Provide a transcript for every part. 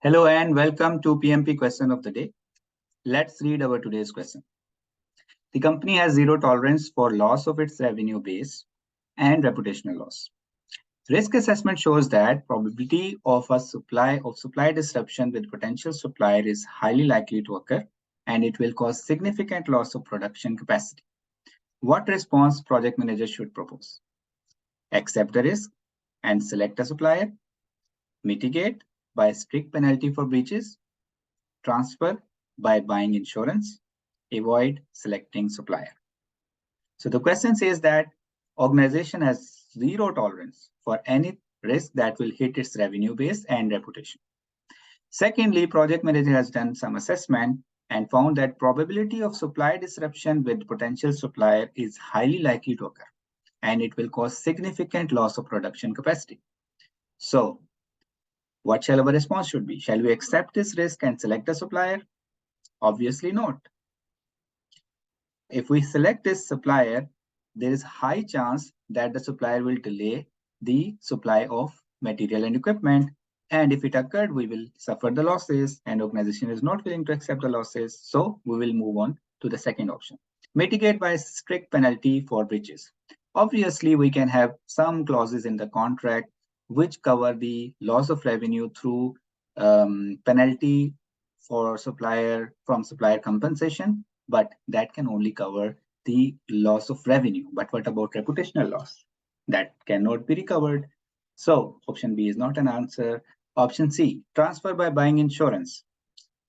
Hello and welcome to PMP question of the day. Let's read our today's question. The company has zero tolerance for loss of its revenue base and reputational loss. Risk assessment shows that probability of supply disruption with potential supplier is highly likely to occur, and it will cause significant loss of production capacity. What response project manager should propose? Accept the risk and select a supplier, mitigate by strict penalty for breaches, transfer by buying insurance, avoid selecting supplier. So the question says that organization has zero tolerance for any risk that will hit its revenue base and reputation. Secondly, project manager has done some assessment and found that probability of supply disruption with potential supplier is highly likely to occur, and it will cause significant loss of production capacity. So what shall our response should be? Shall we accept this risk and select a supplier? Obviously not. If we select this supplier, there is high chance that the supplier will delay the supply of material and equipment. And if it occurred, we will suffer the losses, and organization is not willing to accept the losses. So we will move on to the second option. Mitigate by strict penalty for breaches. Obviously, we can have some clauses in the contract which cover the loss of revenue through penalty for supplier from supplier compensation, but that can only cover the loss of revenue. But what about reputational loss? That cannot be recovered. So option B is not an answer. Option C, transfer by buying insurance.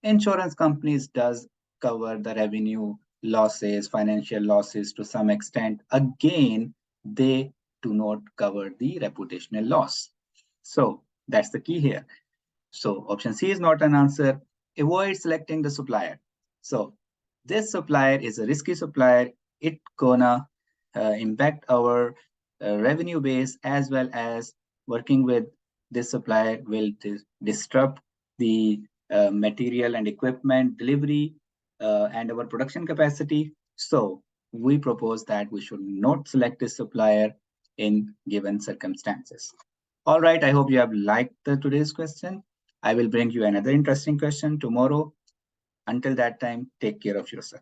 Insurance companies does cover the revenue losses, financial losses to some extent. Again, they do not cover the reputational loss. So that's the key here. So option C is not an answer. Avoid selecting the supplier. So this supplier is a risky supplier. It gonna impact our revenue base, as well as working with this supplier will disrupt the material and equipment delivery and our production capacity. So we propose that we should not select this supplier in given circumstances. All right, I hope you have liked today's question. I will bring you another interesting question tomorrow. Until that time, take care of yourself.